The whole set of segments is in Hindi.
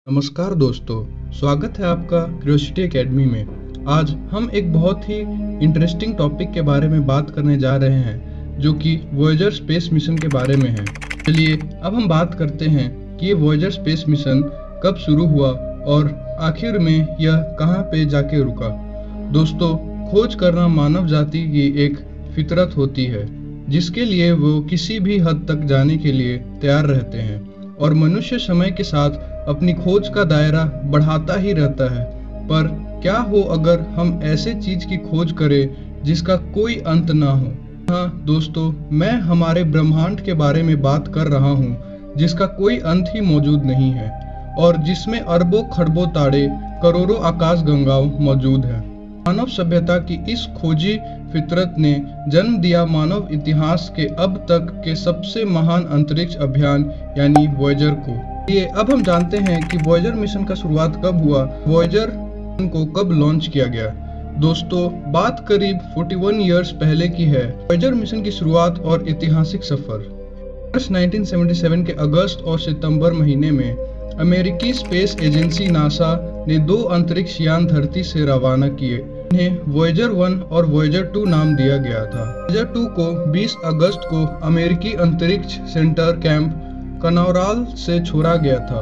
नमस्कार दोस्तों, स्वागत है आपका क्यूरियोसिटी एकेडमी में। आज हम एक बहुत ही इंटरेस्टिंग टॉपिक के बारे में बात करने जा रहे हैं, जो कि वॉयेजर स्पेस मिशन के बारे में है। चलिए अब हम बात करते हैं कि ये वॉयेजर स्पेस मिशन कब शुरू हुआ और आखिर में यह कहां पे जाके रुका। दोस्तों, खोज करना मानव जाति की एक फितरत होती है, जिसके लिए वो किसी भी हद तक जाने के लिए तैयार रहते हैं, और मनुष्य समय के साथ अपनी खोज का दायरा बढ़ाता ही रहता है। पर क्या हो अगर हम ऐसे चीज की खोज करें जिसका कोई अंत ना हो। हाँ दोस्तों, मैं हमारे ब्रह्मांड के बारे में बात कर रहा हूँ, जिसका कोई अंत ही मौजूद नहीं है और जिसमें अरबों खरबों तारे, करोड़ों आकाशगंगाओं मौजूद है। मानव सभ्यता की इस खोजी फितरत ने जन्म दिया मानव इतिहास के अब तक के सबसे महान अंतरिक्ष अभियान यानी वॉयेजर को। ये अब हम जानते हैं कि वॉयेजर मिशन का शुरुआत कब हुआ, वॉयेजर को कब लॉन्च किया गया। दोस्तों, बात करीब 41 इयर्स पहले की है। वॉयेजर मिशन की शुरुआत और ऐतिहासिक सफर। 1977 के अगस्त और सितंबर महीने में अमेरिकी स्पेस एजेंसी नासा ने 2 अंतरिक्ष यान धरती से रवाना किए। इन्हें वॉयेजर 1 और वॉयेजर 2 नाम दिया गया था। वॉयेजर 2 को 20 अगस्त को अमेरिकी अंतरिक्ष सेंटर कैंप कनौराल से छोड़ा गया था।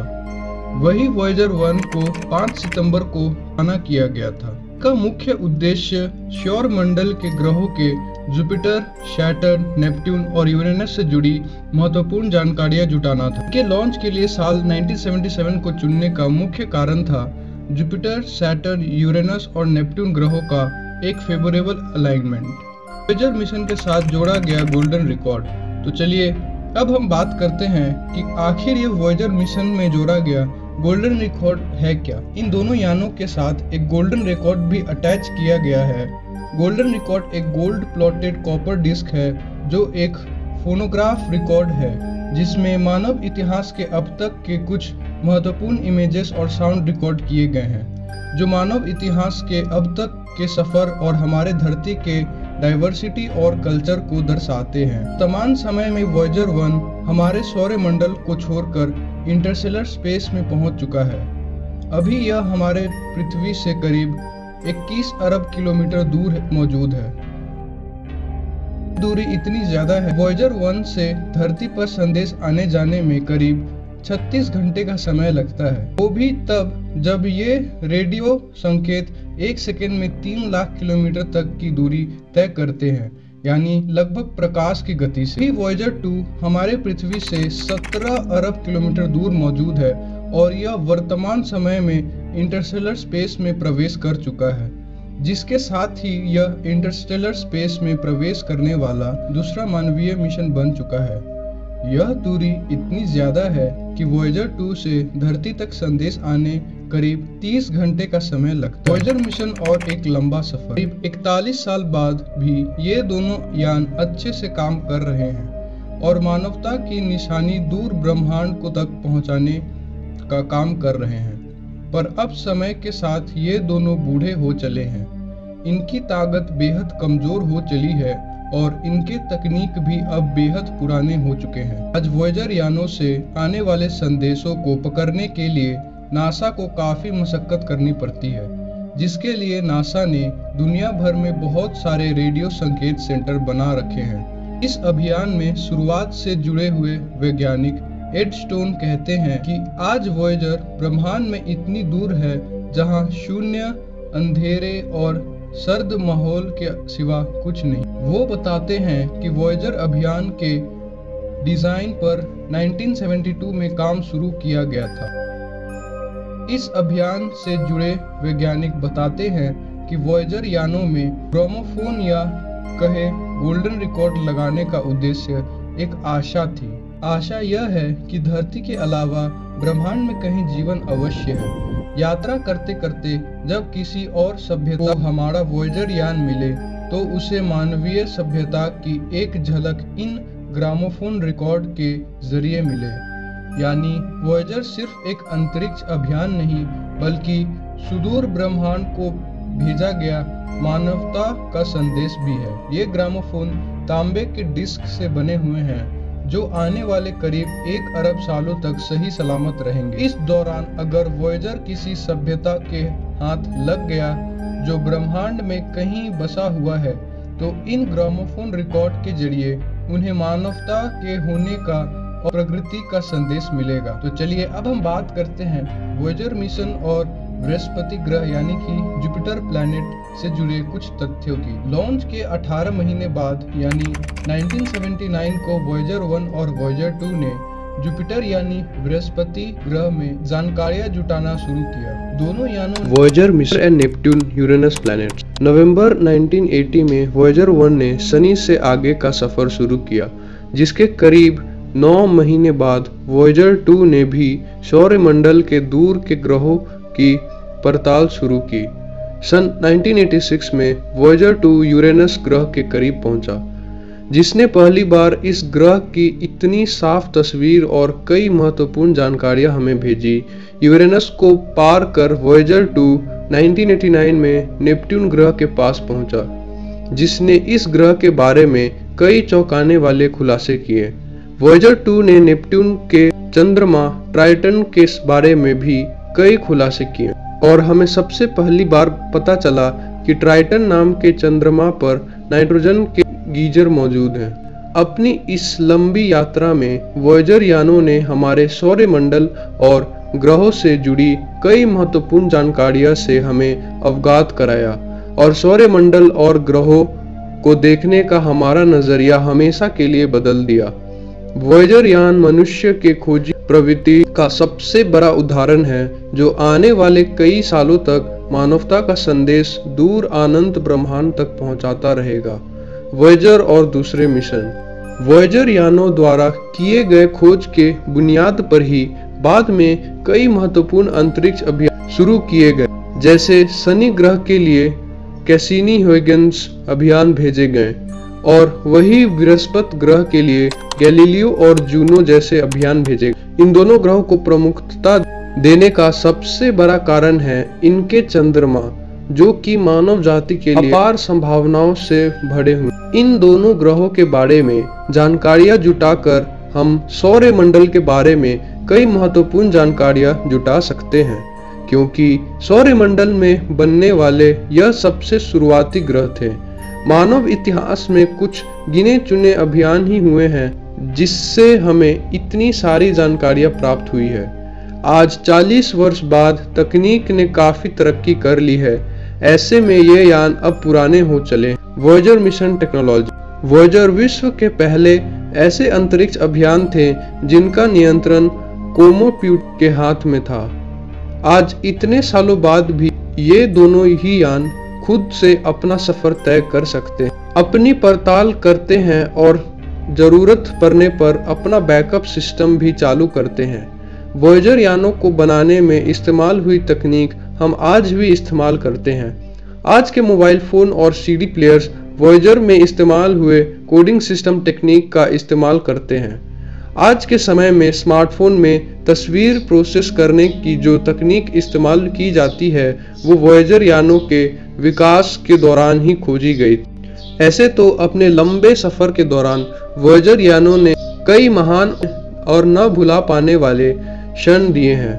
वही वॉयेजर 1 को 5 सितंबर को रवाना किया गया था। इसका मुख्य उद्देश्य सौर मंडल के ग्रहों के जुपिटर, सैटर्न, नेपट्टून और यूरेनस से जुड़ी महत्वपूर्ण जानकारियां जुटाना था। के लॉन्च के लिए साल 1977 को चुनने का मुख्य कारण था जुपिटर, सैटर्न, यूरेनस और नेपट्टून ग्रहों का एक फेवरेबल अलाइनमेंट। वॉयेजर मिशन के साथ जोड़ा गया गोल्डन रिकॉर्ड। तो चलिए अब हम बात करते हैं कि आखिर ये वॉयेजर मिशन में जोड़ा गया गोल्डन रिकॉर्ड है क्या। इन दोनों यानों के साथ एक गोल्डन रिकॉर्ड भी अटैच किया गया है। गोल्डन रिकॉर्ड एक गोल्ड प्लॉटेड कॉपर डिस्क है, जो एक फोनोग्राफ रिकॉर्ड है, जिसमें मानव इतिहास के अब तक के कुछ महत्वपूर्ण इमेजेस और साउंड रिकॉर्ड किए गए हैं, जो मानव इतिहास के अब तक के सफर और हमारे धरती के डाइवर्सिटी और कल्चर को दर्शाते हैं। वर्तमान समय में वॉयेजर 1 हमारे सौर मंडल को छोड़कर इंटरस्टेलर स्पेस में पहुंच चुका है। अभी यह हमारे पृथ्वी से करीब 21 अरब किलोमीटर दूर मौजूद है। दूरी इतनी ज्यादा है, वॉयेजर 1 से धरती पर संदेश आने जाने में करीब 36 घंटे का समय लगता है, वो भी तब जब ये रेडियो संकेत 1 सेकेंड में 3 लाख किलोमीटर तक की दूरी तय करते हैं, यानी लगभग प्रकाश की गति से। वॉयेजर 2 हमारे पृथ्वी से 17 अरब किलोमीटर दूर मौजूद है और यह वर्तमान समय में इंटरस्टेलर स्पेस में प्रवेश कर चुका है, जिसके साथ ही यह इंटरस्टेलर स्पेस में प्रवेश करने वाला दूसरा मानवीय मिशन बन चुका है। यह दूरी इतनी ज्यादा है कि वॉयेजर 2 से धरती तक संदेश आने करीब 30 घंटे का समय लगता है। वॉयेजर मिशन और एक लंबा सफर। करीब 41 साल बाद भी ये दोनों यान अच्छे से काम कर रहे हैं और मानवता की निशानी दूर ब्रह्मांड को तक पहुंचाने का काम कर रहे हैं। पर अब समय के साथ ये दोनों बूढ़े हो चले हैं, इनकी ताकत बेहद कमजोर हो चली है और इनके तकनीक भी अब बेहद पुराने हो चुके हैं। आज वॉयेजर यानों से आने वाले संदेशों को पकड़ने के लिए नासा को काफी मशक्कत करनी पड़ती है, जिसके लिए नासा ने दुनिया भर में बहुत सारे रेडियो संकेत सेंटर बना रखे हैं। इस अभियान में शुरुआत से जुड़े हुए वैज्ञानिक एड स्टोन कहते हैं कि आज वॉयेजर ब्रह्मांड में इतनी दूर है जहां शून्य, अंधेरे और सर्द माहौल के सिवा कुछ नहीं। वो बताते हैं कि वॉयेजर अभियान के डिजाइन पर 1972 में काम शुरू किया गया था। इस अभियान से जुड़े वैज्ञानिक बताते हैं कि वॉयेजर यानों में ग्रामोफोन या कहे गोल्डन रिकॉर्ड लगाने का उद्देश्य एक आशा थी। आशा यह है कि धरती के अलावा ब्रह्मांड में कहीं जीवन अवश्य है। यात्रा करते करते जब किसी और सभ्यता को हमारा वॉयेजर यान मिले, तो उसे मानवीय सभ्यता की एक झलक इन ग्रामोफोन रिकॉर्ड के जरिए मिले। यानी वॉयेजर सिर्फ एक अंतरिक्ष अभियान नहीं, बल्कि सुदूर ब्रह्मांड को भेजा गया मानवता का संदेश भी है। ये ग्रामोफोन तांबे के डिस्क से बने हुए हैं, जो आने वाले करीब 1 अरब सालों तक सही सलामत रहेंगे। इस दौरान अगर वॉयेजर किसी सभ्यता के हाथ लग गया जो ब्रह्मांड में कहीं बसा हुआ है, तो इन ग्रामोफोन रिकॉर्ड के जरिए उन्हें मानवता के होने का और प्रकृति का संदेश मिलेगा। तो चलिए अब हम बात करते हैं वॉयेजर मिशन और बृहस्पति ग्रह यानी कि जुपिटर प्लैनेट से जुड़े कुछ तथ्यों की। लॉन्च के 18 महीने बाद यानी 1979 को वॉयेजर 1 और वॉयेजर 2 ने जुपिटर यानी बृहस्पति ग्रह में जानकारियां जुटाना शुरू किया। दोनों यानों Voyager mission and Neptune Uranus planets. नवंबर 1980 में वॉयेजर 1 ने शनि से आगे का सफर शुरू किया, जिसके करीब 9 महीने बाद वॉयेजर 2 ने भी सौरमंडल के दूर के ग्रहों की पड़ताल शुरू की। सन 1986 में वॉयेजर 2 यूरेनस ग्रह के करीब पहुंचा, जिसने पहली बार इस ग्रह की इतनी साफ तस्वीर और कई महत्वपूर्ण जानकारियां हमें भेजी। यूरेनस को पार कर वॉयेजर 2 1989 में नेपट्यून ग्रह के पास पहुंचा, जिसने इस ग्रह के बारे में कई चौंकाने वाले खुलासे किए। वॉयेजर 2 ने नेपट्यून के चंद्रमा ट्राइटन के बारे में भी कई खुलासे किए और हमें सबसे पहली बार पता चला कि ट्राइटन नाम के चंद्रमा पर नाइट्रोजन के गीजर मौजूद हैं। अपनी इस लंबी यात्रा में वॉयेजर यानों ने हमारे सौरमंडल और ग्रहों से जुड़ी कई महत्वपूर्ण जानकारियों से हमें अवगत कराया और सौरमंडल और ग्रहों को देखने का हमारा नजरिया हमेशा के लिए बदल दिया। वॉयेजर यान मनुष्य के खोजी प्रवृत्ति का सबसे बड़ा उदाहरण है, जो आने वाले कई सालों तक मानवता का संदेश दूर अनंत ब्रह्मांड तक पहुंचाता रहेगा। वॉयेजर और दूसरे मिशन। वॉयेजर यानों द्वारा किए गए खोज के बुनियाद पर ही बाद में कई महत्वपूर्ण अंतरिक्ष अभियान शुरू किए गए, जैसे शनि ग्रह के लिए कैसिनी-हुयगेन्स अभियान भेजे गए और वही बृहस्पति ग्रह के लिए गैलीलियो और जूनो जैसे अभियान भेजे गए। इन दोनों ग्रहों को प्रमुखता देने का सबसे बड़ा कारण है इनके चंद्रमा, जो कि मानव जाति के लिए अपार संभावनाओं से भरे हुए। इन दोनों ग्रहों के बारे में जानकारियां जुटाकर हम सौरमंडल के बारे में कई महत्वपूर्ण जानकारियां जुटा सकते हैं, क्योंकि सौरमंडल में बनने वाले यह सबसे शुरुआती ग्रह थे। मानव इतिहास में कुछ गिने चुने अभियान ही हुए हैं जिससे हमें इतनी सारी जानकारियां प्राप्त हुई है। आज 40 वर्ष बाद तकनीक ने काफी तरक्की कर ली है, ऐसे में ये यान अब पुराने हो चले। Voyager mission technology. वॉयेजर विश्व के पहले ऐसे अंतरिक्ष अभियान थे जिनका नियंत्रण कोमोप्यूट के हाथ में था। आज इतने सालों बाद भी ये दोनों ही यान खुद से अपना सफर तय कर सकते हैं, अपनी पड़ताल करते हैं और जरूरत पड़ने पर अपना बैकअप सिस्टम भी चालू करते हैं। वॉयेजर यानों को बनाने में इस्तेमाल हुई तकनीक हम आज भी इस्तेमाल करते हैं। आज के मोबाइल फोन और सीडी प्लेयर्स वॉयेजर में इस्तेमाल हुए कोडिंग सिस्टम टेक्निक का इस्तेमाल करते हैं। आज के समय में स्मार्टफोन में तस्वीर प्रोसेस करने की जो तकनीक इस्तेमाल की जाती है, वो वॉयेजर यानों के विकास के दौरान ही खोजी गई। ऐसे तो अपने लंबे सफर के दौरान वॉयेजर यानों ने कई महान और न भुला पाने वाले क्षण दिए हैं,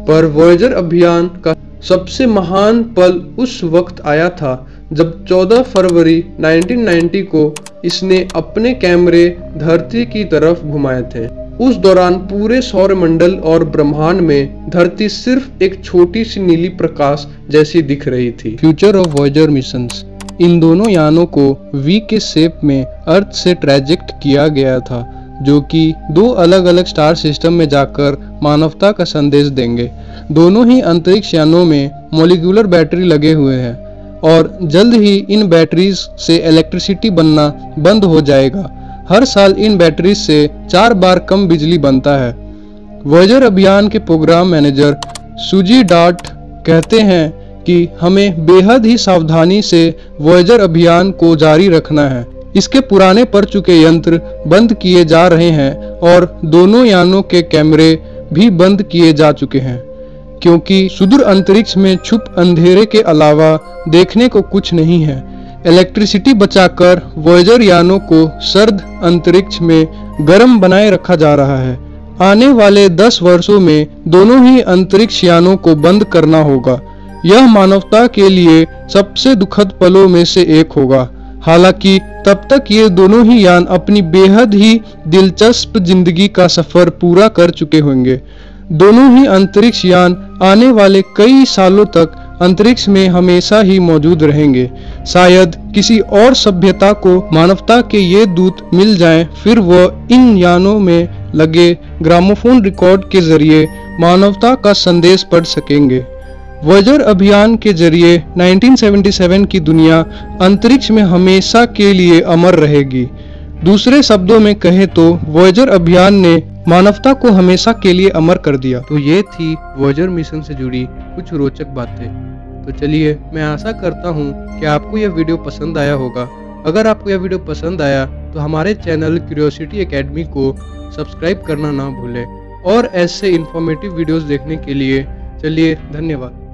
पर वॉयेजर अभियान का सबसे महान पल उस वक्त आया था जब 14 फरवरी 1990 को इसने अपने कैमरे धरती की तरफ घुमाए थे। उस दौरान पूरे सौरमंडल और ब्रह्मांड में धरती सिर्फ एक छोटी सी नीली प्रकाश जैसी दिख रही थी। Future of Voyager missions. इन दोनों यानों को वी के शेप में अर्थ से ट्रैजेक्ट किया गया था, जो कि 2 अलग अलग स्टार सिस्टम में जाकर मानवता का संदेश देंगे। दोनों ही अंतरिक्ष यानों में मॉलिक्यूलर बैटरी लगे हुए हैं और जल्द ही इन बैटरीज से इलेक्ट्रिसिटी बनना बंद हो जाएगा। हर साल इन बैटरीज से 4 बार कम बिजली बनता है। वॉयेजर अभियान के प्रोग्राम मैनेजर सुजी डाट कहते हैं कि हमें बेहद ही सावधानी से वॉयेजर अभियान को जारी रखना है। इसके पुराने पड़ चुके यंत्र बंद किए जा रहे हैं और दोनों यानों के कैमरे भी बंद किए जा चुके हैं, क्योंकि सुदूर अंतरिक्ष में छुप अंधेरे के अलावा देखने को कुछ नहीं है। इलेक्ट्रिसिटी बचाकर वॉयेजर यानों को सर्द अंतरिक्ष में गर्म बनाए रखा जा रहा है। आने वाले 10 वर्षों में दोनों ही अंतरिक्ष यानों को बंद करना होगा। यह मानवता के लिए सबसे दुखद पलों में से एक होगा। हालांकि तब तक ये दोनों ही यान अपनी बेहद ही दिलचस्प जिंदगी का सफर पूरा कर चुके होंगे। दोनों ही अंतरिक्ष यान आने वाले कई सालों तक अंतरिक्ष में हमेशा ही मौजूद रहेंगे। शायद किसी और सभ्यता को मानवता के ये दूत मिल जाएं, फिर वह इन यानों में लगे ग्रामोफोन रिकॉर्ड के जरिए मानवता का संदेश पढ़ सकेंगे। वॉयेजर अभियान के जरिए 1977 की दुनिया अंतरिक्ष में हमेशा के लिए अमर रहेगी। दूसरे शब्दों में कहें तो वॉयेजर अभियान ने मानवता को हमेशा के लिए अमर कर दिया। तो ये थी वॉयेजर मिशन से जुड़ी कुछ रोचक बातें। तो चलिए, मैं आशा करता हूँ कि आपको यह वीडियो पसंद आया होगा। अगर आपको यह वीडियो पसंद आया तो हमारे चैनल क्यूरियोसिटी एकेडमी को सब्सक्राइब करना ना भूलें और ऐसे इंफॉर्मेटिव वीडियोस देखने के लिए चलिए धन्यवाद।